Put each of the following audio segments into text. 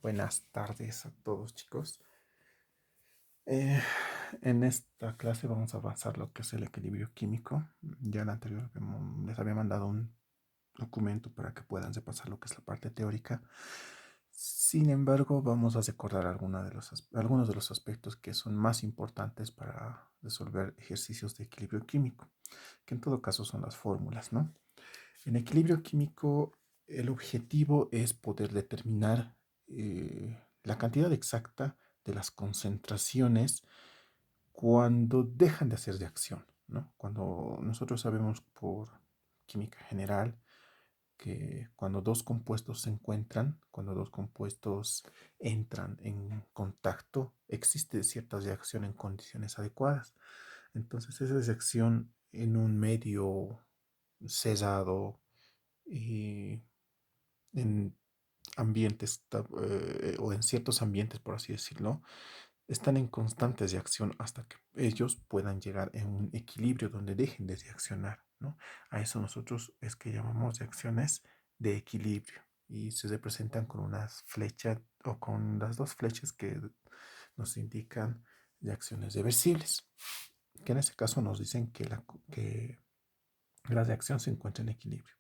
Buenas tardes a todos, chicos. Eh, en esta clase vamos a avanzar lo que es el equilibrio químico. Ya en la anterior les había mandado un documento para que puedan repasar lo que es la parte teórica. Sin embargo, vamos a recordar algunos de los aspectos que son más importantes para resolver ejercicios de equilibrio químico, que en todo caso son las fórmulas, ¿no? En equilibrio químico, el objetivo es poder determinar la cantidad exacta de las concentraciones cuando dejan de hacer reacción, ¿no? Cuando nosotros sabemos por química general que cuando dos compuestos se encuentran, cuando dos compuestos entran en contacto, existe cierta reacción en condiciones adecuadas. Entonces, esa reacción en un medio cerrado y en ambientes o en ciertos ambientes, por así decirlo, están en constante reacción hasta que ellos puedan llegar a un equilibrio donde dejen de reaccionar, ¿no? A eso nosotros es que llamamos reacciones de equilibrio y se representan con unas flechas o con las dos flechas que nos indican reacciones reversibles, que en este caso nos dicen que la reacción se encuentra en equilibrio.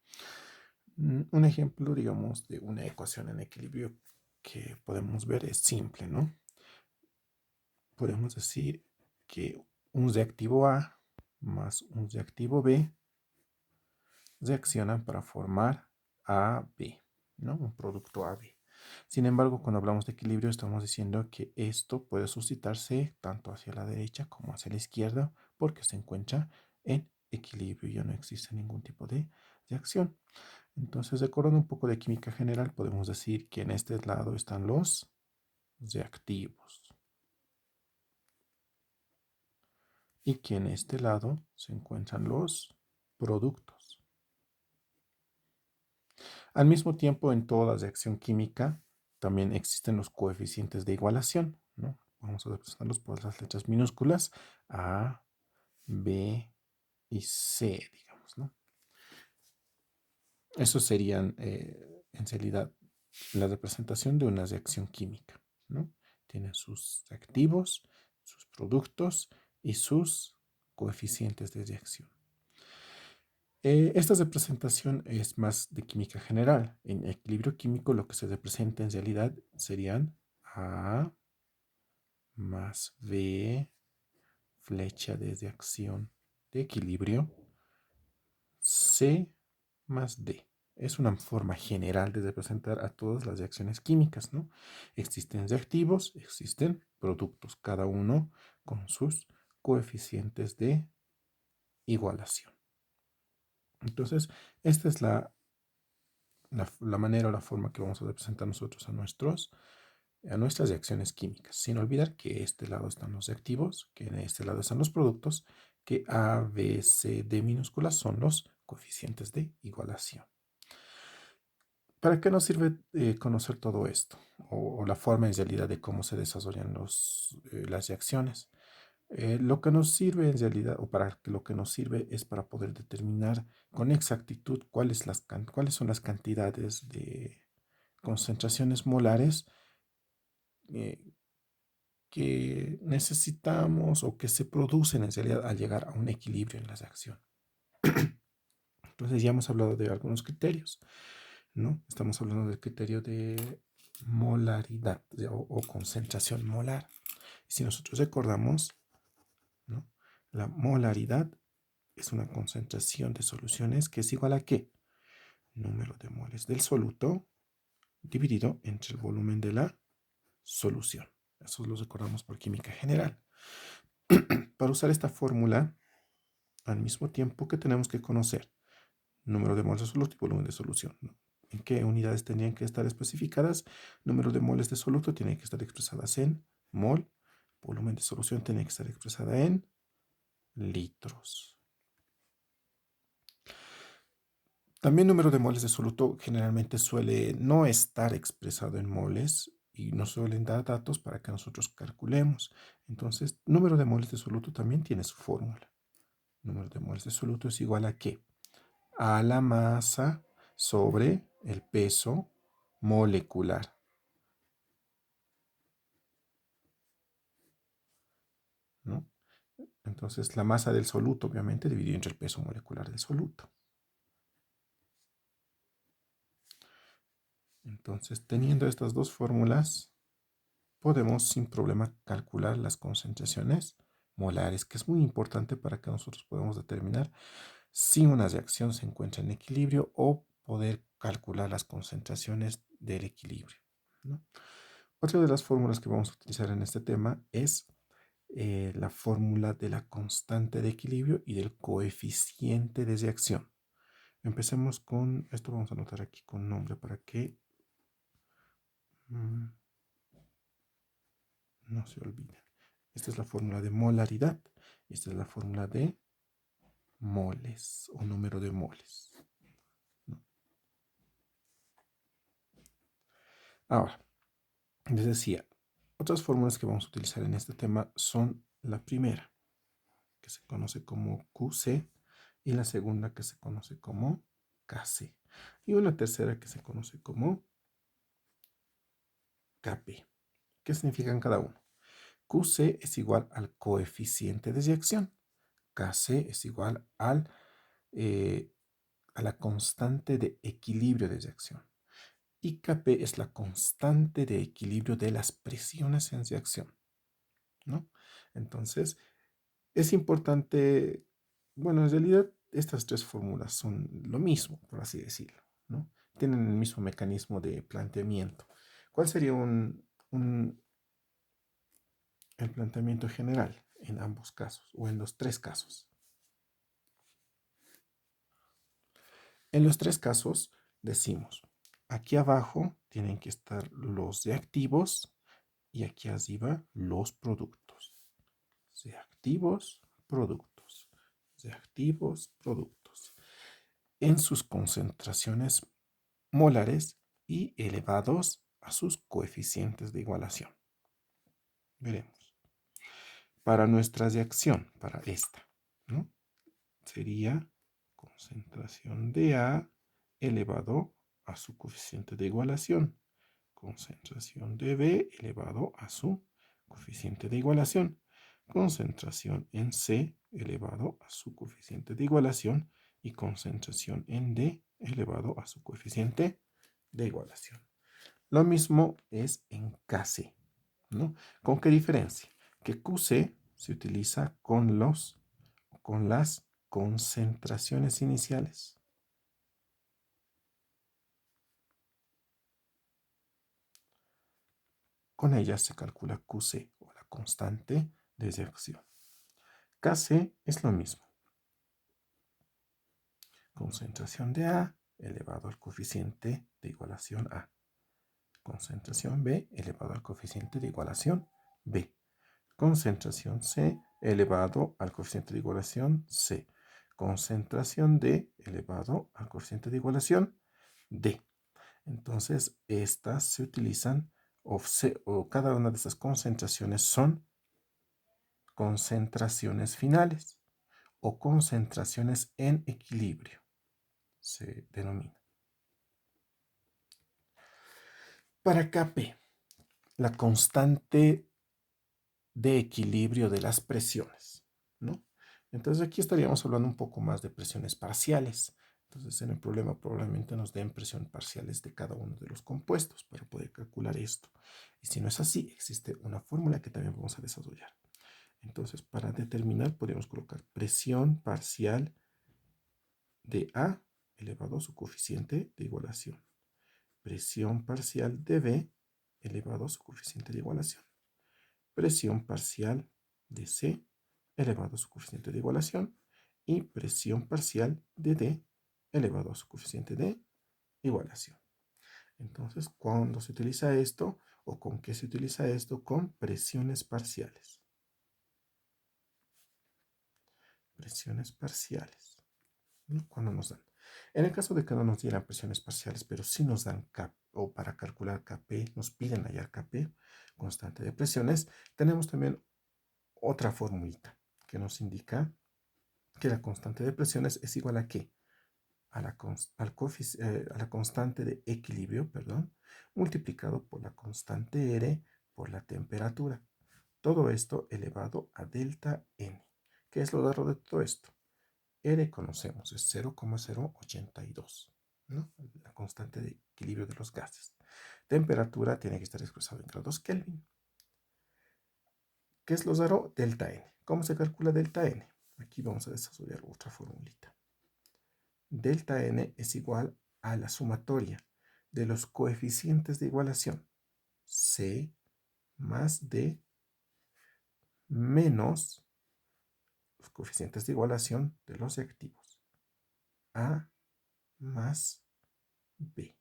Un ejemplo, digamos, de una ecuación en equilibrio que podemos ver es simple, ¿no? Podemos decir que un reactivo A más un reactivo B reaccionan para formar AB, ¿no? Un producto AB. Sin embargo, cuando hablamos de equilibrio, estamos diciendo que esto puede suscitarse tanto hacia la derecha como hacia la izquierda porque se encuentra en equilibrio y ya no existe ningún tipo de reacción. Entonces, recordando un poco de química general, podemos decir que en este lado están los reactivos y que en este lado se encuentran los productos. Al mismo tiempo, en toda reacción química también existen los coeficientes de igualación, ¿no? Vamos a representarlos por las letras minúsculas A, B y C, digamos, ¿no? Esos serían, en realidad, la representación de una reacción química, ¿no? Tiene sus reactivos, sus productos y sus coeficientes de reacción. Esta representación es más de química general. En equilibrio químico lo que se representa en realidad serían A más B, flecha de reacción de equilibrio, C más D. Es una forma general de representar a todas las reacciones químicas, ¿no? Existen reactivos, existen productos, cada uno con sus coeficientes de igualación. Entonces, esta es la manera o la forma que vamos a representar nosotros a nuestras reacciones químicas, sin olvidar que de este lado están los reactivos, que en este lado están los productos, que A, B, C, D minúsculas son los coeficientes de igualación. ¿Para qué nos sirve conocer todo esto? O la forma en realidad de cómo se desarrollan las reacciones. Lo que nos sirve en realidad, o para lo que nos sirve es para poder determinar con exactitud cuáles son las cantidades de concentraciones molares eh, que necesitamos o que se producen en realidad al llegar a un equilibrio en la reacción. Entonces ya hemos hablado de algunos criterios, ¿no? Estamos hablando del criterio de molaridad o concentración molar. Si nosotros recordamos, ¿no? La molaridad es una concentración de soluciones que es igual a ¿qué? Número de moles del soluto dividido entre el volumen de la solución. Eso lo recordamos por química general. Para usar esta fórmula, al mismo tiempo que tenemos que conocer número de moles de soluto y volumen de solución, ¿no? ¿En qué unidades tenían que estar especificadas? Número de moles de soluto tiene que estar expresadas en mol, volumen de solución tiene que estar expresada en litros. También número de moles de soluto generalmente suele no estar expresado en moles y nos suelen dar datos para que nosotros calculemos. Entonces, número de moles de soluto también tiene su fórmula. Número de moles de soluto es igual a ¿qué? A la masa sobre el peso molecular. Entonces, la masa del soluto, obviamente, dividido entre el peso molecular del soluto. Entonces, teniendo estas dos fórmulas, podemos sin problema calcular las concentraciones molares, que es muy importante para que nosotros podamos determinar si una reacción se encuentra en equilibrio o poder calcular las concentraciones del equilibrio, ¿no? Otra de las fórmulas que vamos a utilizar en este tema es la fórmula de la constante de equilibrio y del coeficiente de reacción. Empecemos con, esto vamos a anotar aquí con nombre para que no se olviden. Esta es la fórmula de molaridad y esta es la fórmula de moles o número de moles, ¿no? Ahora, les decía, otras fórmulas que vamos a utilizar en este tema son la primera, que se conoce como QC, y la segunda que se conoce como KC, y una tercera que se conoce como KP. ¿Qué significan cada uno? QC es igual al coeficiente de reacción. KC es igual a la constante de equilibrio de reacción. Y Kp es la constante de equilibrio de las presiones en reacción, ¿no? Entonces, es importante, bueno, en realidad estas tres fórmulas son lo mismo, por así decirlo, ¿no? Tienen el mismo mecanismo de planteamiento. ¿Cuál sería el planteamiento general en ambos casos o en los tres casos? En los tres casos decimos, aquí abajo tienen que estar los reactivos y aquí arriba los productos. Reactivos, productos. Reactivos, productos. En sus concentraciones molares y elevados a sus coeficientes de igualación. Veremos. Para nuestra reacción, para esta, ¿no? Sería concentración de A elevado a su coeficiente de igualación. Concentración de B elevado a su coeficiente de igualación. Concentración en C elevado a su coeficiente de igualación. Y concentración en D elevado a su coeficiente de igualación. Lo mismo es en KC, ¿no? ¿Con qué diferencia? Que QC se utiliza con las concentraciones iniciales. Con ellas se calcula QC o la constante de reacción. KC es lo mismo. Concentración de A elevado al coeficiente de igualación A. Concentración B elevado al coeficiente de igualación B. Concentración C elevado al coeficiente de igualación C. Concentración D elevado al coeficiente de igualación D. Entonces, estas se utilizan o cada una de estas concentraciones son concentraciones finales o concentraciones en equilibrio, se denomina. Para Kp, la constante de equilibrio de las presiones, ¿no? Entonces aquí estaríamos hablando un poco más de presiones parciales. Entonces en el problema probablemente nos den presiones parciales de cada uno de los compuestos para poder calcular esto. Y si no es así, existe una fórmula que también vamos a desarrollar. Entonces para determinar podemos colocar presión parcial de A elevado a su coeficiente de igualación. Presión parcial de B elevado a su coeficiente de igualación. Presión parcial de C elevado a su coeficiente de igualación y presión parcial de D elevado a su coeficiente de igualación. Entonces, ¿cuándo se utiliza esto o con qué se utiliza esto? Con presiones parciales. Presiones parciales, ¿no? Cuando nos dan. En el caso de que no nos dieran presiones parciales, pero sí nos dan K, o para calcular Kp, nos piden hallar Kp, constante de presiones, tenemos también otra formulita que nos indica que la constante de presiones es igual a ¿qué? A la constante de equilibrio, perdón, multiplicado por la constante R por la temperatura. Todo esto elevado a delta N. ¿Qué es lo raro de todo esto? R conocemos, es 0,082, ¿no? La constante de equilibrio de los gases. Temperatura tiene que estar expresado en grados Kelvin. ¿Qué es lo raro? Delta N. ¿Cómo se calcula delta N? Aquí vamos a desarrollar otra formulita. Delta N es igual a la sumatoria de los coeficientes de igualación. C más D menos los coeficientes de igualación de los reactivos. A más B.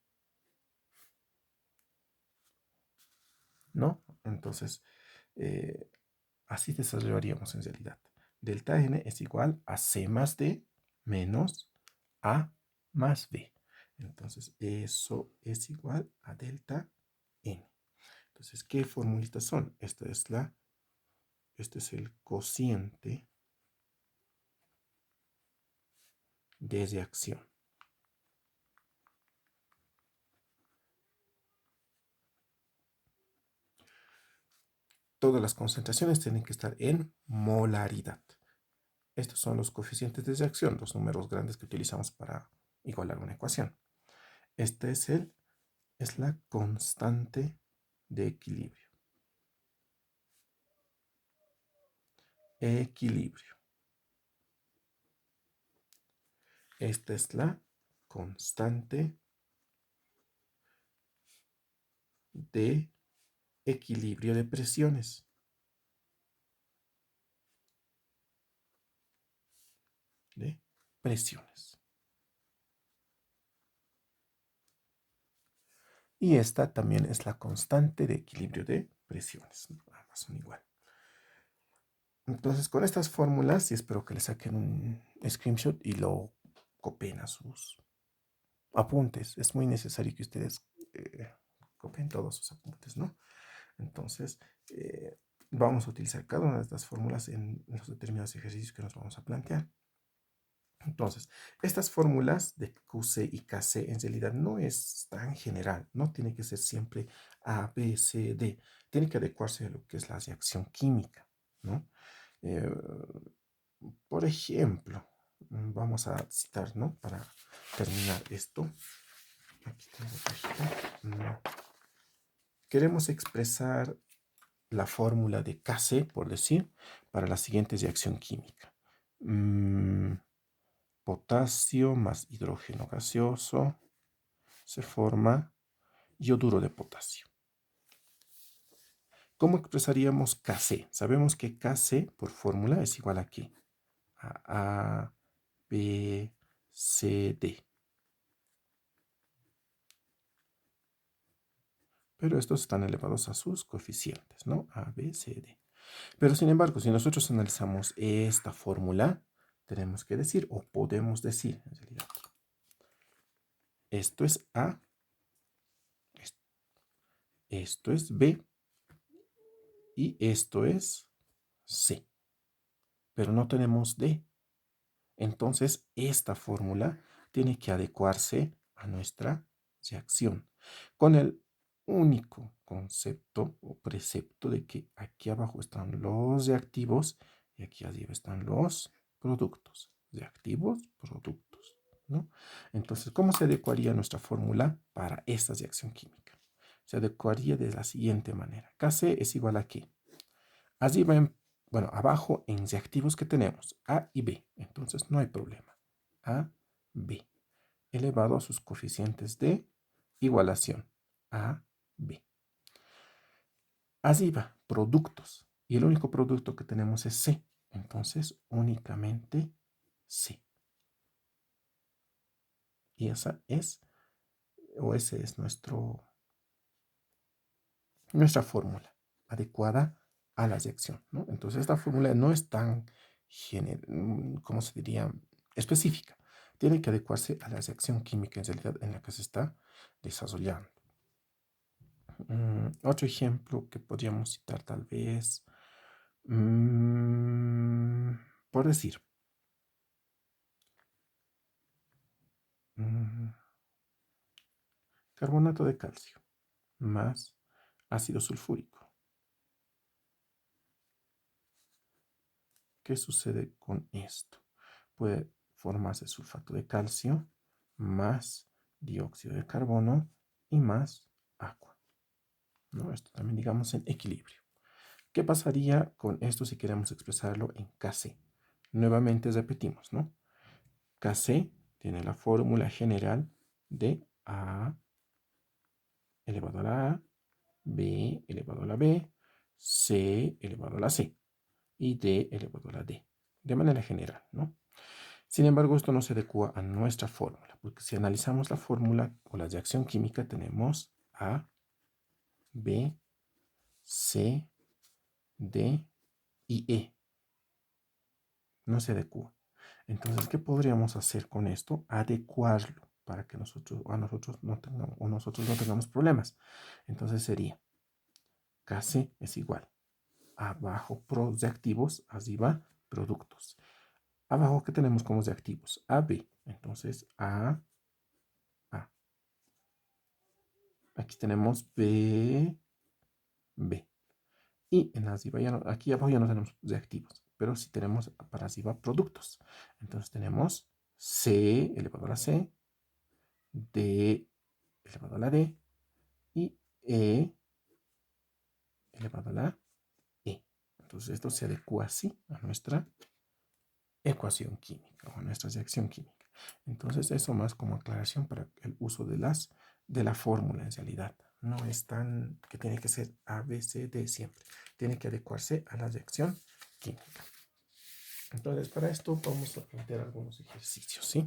¿No? Entonces, así desarrollaríamos en realidad. Delta N es igual a C más D menos A más B. Entonces, eso es igual a delta N. Entonces, ¿qué formulitas son? Este es el cociente de reacción. Todas las concentraciones tienen que estar en molaridad. Estos son los coeficientes de reacción, los números grandes que utilizamos para igualar una ecuación. Esta es la constante de equilibrio. Equilibrio. Esta es la constante de equilibrio de presiones. De presiones. Y esta también es la constante de equilibrio de presiones. Ambas son igual. Entonces, con estas fórmulas, y espero que le saquen un screenshot y lo copien a sus apuntes. Es muy necesario que ustedes copien todos sus apuntes, ¿no? Entonces, vamos a utilizar cada una de estas fórmulas en los determinados ejercicios que nos vamos a plantear. Entonces, estas fórmulas de QC y KC en realidad no es tan general, no tiene que ser siempre A, B, C, D, tiene que adecuarse a lo que es la reacción química, ¿no? Eh, por ejemplo, vamos a citar, ¿no? Para terminar esto, aquí tengo página. Queremos expresar la fórmula de KC, por decir, para la siguiente reacción química. Potasio más hidrógeno gaseoso se forma yoduro de potasio. ¿Cómo expresaríamos Kc? Sabemos que Kc por fórmula es igual a ¿qué? A, B, C, D. Pero estos están elevados a sus coeficientes, ¿no? A, B, C, D. Pero sin embargo, si nosotros analizamos esta fórmula, tenemos que decir, o podemos decir, en realidad, esto es A, esto es B, y esto es C. Pero no tenemos D. Entonces, esta fórmula tiene que adecuarse a nuestra reacción, con el único concepto o precepto de que aquí abajo están los reactivos y aquí arriba están los productos. Reactivos, productos, ¿no? Entonces, ¿cómo se adecuaría nuestra fórmula para esta reacción química? Se adecuaría de la siguiente manera. Kc es igual a ¿qué? Arriba bueno, abajo en reactivos que tenemos A y B, entonces no hay problema. A, B, elevado a sus coeficientes de igualación. A, B. Arriba, productos. Y el único producto que tenemos es C. Entonces, únicamente C. Y esa es, o ese es nuestra fórmula adecuada a la reacción, ¿no? Entonces, esta fórmula no es tan, ¿cómo se diría? Específica. Tiene que adecuarse a la reacción química en realidad en la que se está desarrollando. Otro ejemplo que podríamos citar tal vez, por decir, carbonato de calcio más ácido sulfúrico. ¿qué sucede con esto? Puede formarse sulfato de calcio más dióxido de carbono y más agua, ¿no? Esto también digamos en equilibrio. ¿Qué pasaría con esto si queremos expresarlo en Kc? Nuevamente repetimos, ¿no? Kc tiene la fórmula general de A elevado a la A, B elevado a la B, C elevado a la C y D elevado a la D, de manera general, ¿no? Sin embargo, esto no se adecua a nuestra fórmula, porque si analizamos la fórmula o la reacción química, tenemos A, B, C, D y E. No se adecua. Entonces, ¿qué podríamos hacer con esto? Adecuarlo para que nosotros no tengamos problemas. Entonces sería Kc es igual. Abajo reactivos, arriba productos. Abajo, ¿qué tenemos como reactivos? AB. Entonces, A. Aquí tenemos B, B. Y en arriba aquí abajo ya no tenemos reactivos, pero sí tenemos para arriba productos. Entonces tenemos C elevado a la C, D elevado a la D y E elevado a la E. Entonces esto se adecua así a nuestra ecuación química o a nuestra reacción química. Entonces eso más como aclaración para el uso de la fórmula en realidad. No es tan que tiene que ser A, B, C, D siempre. Tiene que adecuarse a la reacción química. Entonces para esto vamos a plantear algunos ejercicios, ¿sí?